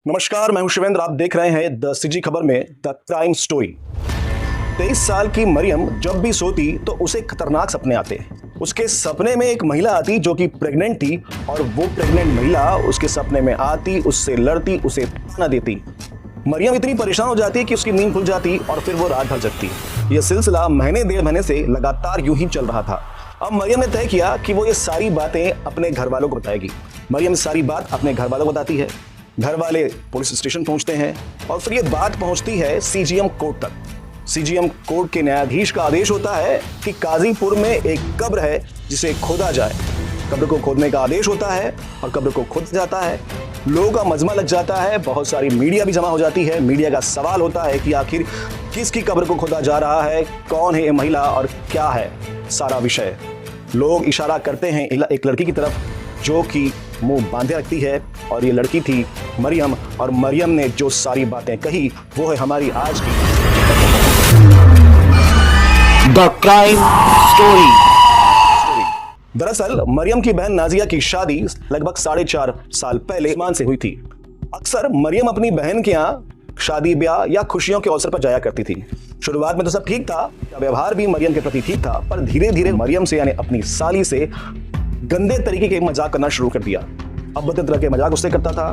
नमस्कार, मैं हूं शिवेंद्र। आप देख रहे हैं द सिटी खबर में द क्राइम स्टोरी। 23 साल की मरियम जब भी सोती तो उसे खतरनाक सपने आते। उसके सपने में एक महिला आती जो कि प्रेग्नेंट थी और वो प्रेग्नेंट महिला उसके सपने में आती, उससे लड़ती, उसे ताना देती। मरियम इतनी परेशान हो जाती कि उसकी नींद खुल जाती और फिर वो रात भर जगती। यह सिलसिला महीने डेढ़ महीने से लगातार यूं ही चल रहा था। अब मरियम ने तय किया कि वो ये सारी बातें अपने घर वालों को बताएगी। मरियम सारी बात अपने घर वालों को बताती है। घर वाले पुलिस स्टेशन पहुंचते हैं और फिर ये बात पहुंचती है सीजीएम कोर्ट तक। सीजीएम कोर्ट के न्यायाधीश का आदेश होता है कि काजीपुर में एक कब्र है जिसे खोदा जाए। कब्र को खोदने का आदेश होता है और कब्र को खोदा जाता है। लोगों का मजमा लग जाता है, बहुत सारी मीडिया भी जमा हो जाती है। मीडिया का सवाल होता है कि आखिर किसकी कब्र को खोदा जा रहा है, कौन है ये महिला और क्या है सारा विषय। लोग इशारा करते हैं एक लड़की की तरफ जो कि मुंह बांधे रखती है और ये लड़की थी मरियम। और मरियम ने जो सारी बातें कही वो है हमारी आज की द क्राइम स्टोरी। दरअसल मरियम की बहन नाजिया की शादी लगभग 4.5 साल पहले इस्मान से हुई थी। अक्सर मरियम अपनी बहन के यहाँ शादी ब्याह या खुशियों के अवसर पर जाया करती थी। शुरुआत में तो सब ठीक था, व्यवहार भी मरियम के प्रति ठीक था, पर धीरे धीरे मरियम से यानी अपनी साली से गंदे तरीके के मजाक करना शुरू कर दिया। अब बदतर तरह के मजाक उससे करता था।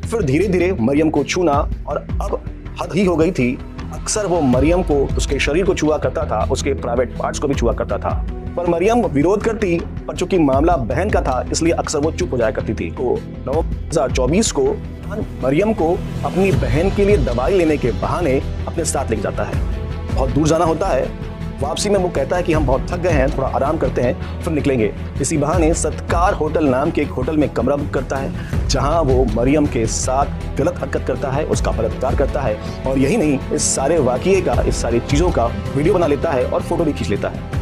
फिर धीरे धीरे मरियम को छूना और अब हद ही हो गई थी। अक्सर वो मरियम को उसके शरीर को छुआ करता था, उसके प्राइवेट पार्ट्स को भी छुआ करता था। पर मरियम विरोध करती, पर चूंकि मामला बहन का था इसलिए अक्सर वो चुप हो जाया करती थी। तो नवंबर 2024 को मरियम को अपनी बहन के लिए दवाई लेने के बहाने अपने साथ लेके जाता है। बहुत दूर जाना होता है। वापसी में वो कहता है कि हम बहुत थक गए हैं, थोड़ा आराम करते हैं, फिर निकलेंगे। इसी बहाने सत्कार होटल नाम के एक होटल में कमरा बुक करता है जहां वो मरियम के साथ गलत हरकत करता है, उसका बलात्कार करता है। और यही नहीं, इस सारे वाकये का, इस सारी चीज़ों का वीडियो बना लेता है और फोटो भी खींच लेता है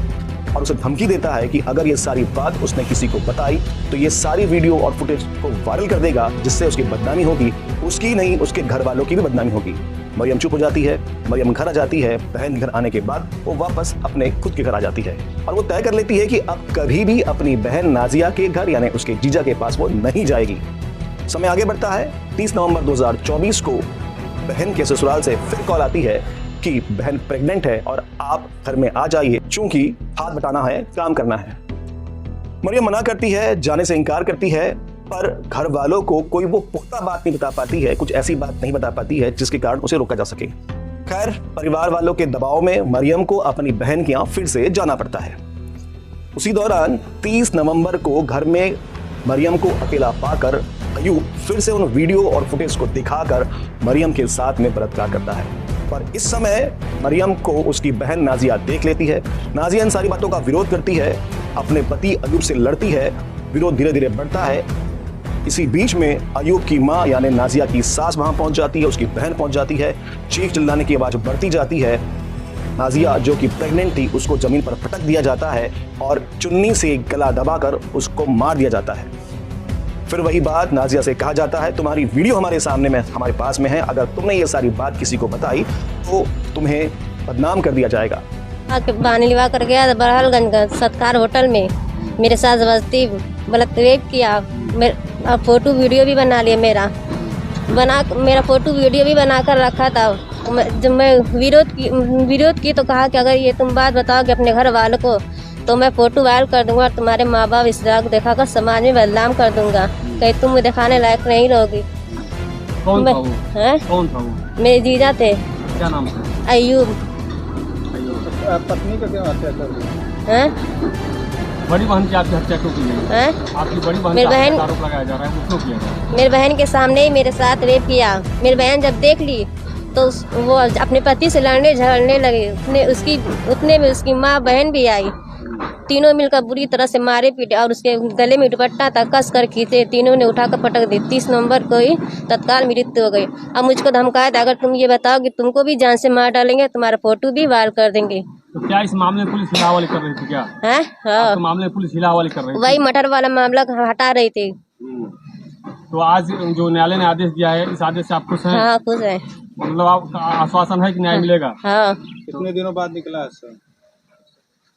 और उसे धमकी देता है कि अगर ये सारी बात उसने किसी को बताई तो ये सारी वीडियो और फुटेज को वायरल कर देगा, जिससे उसकी बदनामी होगी, उसकी नहीं उसके घर वालों की भी बदनामी होगी। मरियम चुप हो जाती है। मरियम घर आ जाती है। बहन घर आने के बाद वो वापस अपने खुद के घर आ जाती है और वो तय कर लेती है कि अब कभी भी अपनी बहन नाजिया के घर यानी उसके जीजा के पास वो नहीं जाएगी। समय आगे बढ़ता है। 30 नवंबर 2024 को बहन के ससुराल से फिर कॉल आती है कि बहन प्रेग्नेंट है और आप घर में आ जाइए, चूंकि हाथ बटाना है, काम करना है। मरियम मना करती है, जाने से इनकार करती है, पर घर वालों को कोई वो पुख्ता बात नहीं बता पाती है, कुछ ऐसी बात नहीं बता पाती है जिसके कारण उसे रोका जा सके। खैर, परिवार वालों के दबाव में मरियम को अपनी बहन के यहाँ फिर से जाना पड़ता है। उसी दौरान 30 नवंबर को घर में मरियम को अकेला पाकर अयूब फिर से उन वीडियो और फुटेज को दिखाकर मरियम के साथ में बलात्कार करता है। पर इस समय मरियम को उसकी बहन नाजिया देख लेती है। नाजिया इन सारी बातों का विरोध करती है, अपने पति अयूब से लड़ती है। विरोध धीरे धीरे बढ़ता है। इसी बीच में अयूब की माँ यानी नाजिया की सास वहां पहुंच जाती है, उसकी बहन पहुंच जाती है। चीख चिल्लाने की आवाज बढ़ती जाती है। नाजिया जो कि प्रेग्नेंट थी उसको जमीन पर पटक दिया जाता है और चुन्नी से गला दबाकर उसको मार दिया जाता है। फिर वही बात नाजिया से कहा जाता है, तुम्हारी वीडियो हमारे सामने में, हमारे पास में है, अगर तुमने ये सारी बात किसी को बताई तो तुम्हें बदनाम कर दिया जाएगा। पानी लिवा कर गया बरहलगंज सत्कार होटल में, मेरे साथ जबरदस्ती बलात्कार किया। मेरा फोटो वीडियो भी बना लिया, मेरा फोटो वीडियो भी बना कर रखा था। जब मैं विरोध की तो कहा कि अगर ये तुम बात बताओगे अपने घर वालों को तो मैं फोटो वायरल कर दूंगा और तुम्हारे माँ बाप इस जगह दिखाकर समाज में बदनाम कर दूंगा, कहीं तुम दिखाने लायक नहीं रहोगी। कौन था वो? कौन था वो? मेरे जीजा थे। क्या नाम था? अयूब। पत्नी का क्या हत्या कर दी? बड़ी बहन की आपकी हत्या क्यों की है? आपकी बड़ी बहन मेरी बहन आरोप लगाया जा रहा है, वो क्यों किया जा रहा है? मेरी बहन के सामने ही मेरे साथ रेप किया। मेरी बहन जब देख ली तो वो अपने पति से लड़ने झगड़ने लगे। उतने में उसकी माँ बहन भी आई। तीनों मिलकर बुरी तरह से मारे पीटे और उसके गले में दुपट्टा तक कस कर खींचे। तीनों ने उठाकर पटक दी। 30 नवंबर को ही तत्काल मृत्यु हो गई। अब मुझको धमकाया था, अगर तुम ये बताओगे तुमको भी जान से मार डालेंगे, तुम्हारा फोटो भी वायरल कर देंगे। तो क्या इस मामले में पुलिस हिलावली कर रही थी क्या? हाँ, तो मामले में पुलिस हिलावली कर रही थी? वही मटर वाला मामला हटा रही थी। तो आज जो न्यायालय ने आदेश दिया है, इस आदेश से आप खुश हैं? हाँ, खुश है। मतलब आप आश्वासन है कि न्याय मिलेगा? हाँ। कितने दिनों बाद निकला?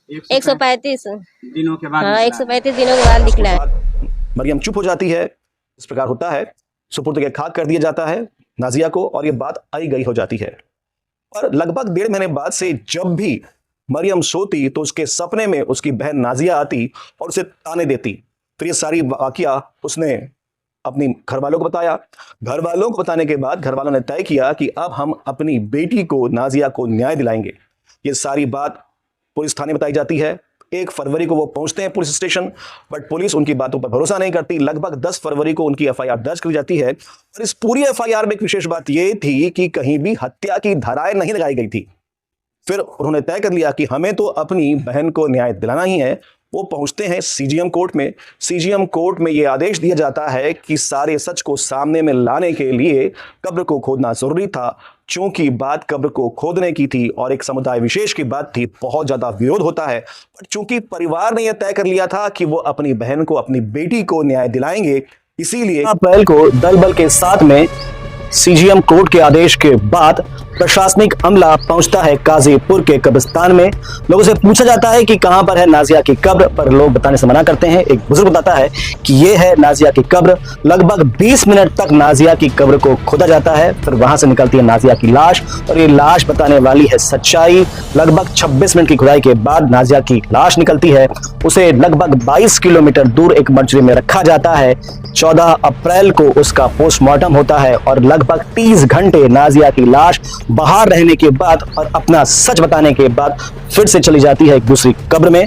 135 दिनों के बाद। हाँ, 135 दिनों के बाद निकला है। मरियम चुप हो जाती है। इस प्रकार होता है। सुपुर्द के खाक कर दिया जाता है। नाजिया को और ये बात आई गई हो जाती है। और लगभग 1.5 महीने बाद से जब भी मरियम सोती तो उसके सपने में उसकी बहन नाजिया आती और उसे ताने देती। फिर ये सारी वाकया उसने अपनी घर वालों को बताया। घर वालों को बताने के बाद घर वालों ने तय किया कि अब हम अपनी बेटी को, नाजिया को, न्याय दिलाएंगे। ये सारी बात पुलिस थाने बताई जाती है। 1 फरवरी को वो पहुंचते हैं पुलिस स्टेशन, बट पुलिस उनकी बातों पर भरोसा नहीं करती। लगभग 10 फरवरी को उनकी एफआईआर दर्ज की जाती है और इस पूरी एफआईआर में एक विशेष बात यह थी कि कहीं भी हत्या की धाराएं नहीं लगाई गई थी। फिर उन्होंने तय कर लिया कि हमें तो अपनी बहन को न्याय दिलाना ही है। वो पहुंचते हैं सीजीएम कोर्ट में। सीजीएम कोर्ट में यह आदेश दिया जाता है कि सारे सच को सामने में लाने के लिए कब्र को खोदना जरूरी था। चूंकि बात कब्र को खोदने की थी और एक समुदाय विशेष की बात थी, बहुत ज्यादा विरोध होता है। पर चूंकि परिवार ने यह तय कर लिया था कि वो अपनी बहन को, अपनी बेटी को न्याय दिलाएंगे, इसीलिए अप्रैल को दल बल के साथ में सीजीएम कोर्ट के आदेश के बाद प्रशासनिक अमला पहुंचता है काजीपुर के कब्रिस्तान में। लोगों से पूछा जाता है कि कहां पर है नाजिया की कब्र, पर लोग बताने से मना करते हैं। एक बुजुर्ग बताता है कि यह है नाजिया की कब्र। लगभग 20 मिनट तक नाजिया की कब्र को खोदा जाता है। फिर वहां से निकलती है नाजिया की लाश और ये लाश बताने वाली है सच्चाई। लगभग 26 मिनट की खुदाई के बाद नाजिया की लाश निकलती है। उसे लगभग 22 किलोमीटर दूर एक मर्चरी में रखा जाता है। 14 अप्रैल को उसका पोस्टमार्टम होता है और लगभग 30 घंटे नाजिया की लाश बाहर रहने के बाद और अपना सच बताने के बाद फिर से चली जाती है एक दूसरी कब्र में।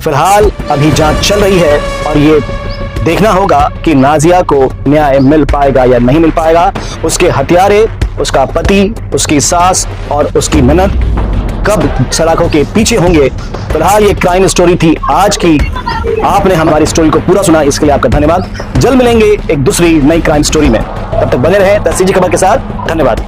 फिलहाल अभी जांच चल रही है और ये देखना होगा कि नाजिया को न्याय मिल पाएगा या नहीं मिल पाएगा। उसके हत्यारे, उसका पति, उसकी सास और उसकी ननद कब सलाखों के पीछे होंगे। फिलहाल ये क्राइम स्टोरी थी आज की। आपने हमारी स्टोरी को पूरा सुना, इसके लिए आपका धन्यवाद। जल्द मिलेंगे एक दूसरी नई क्राइम स्टोरी में। तब तक बने रहें द सीजी खबर के साथ। धन्यवाद।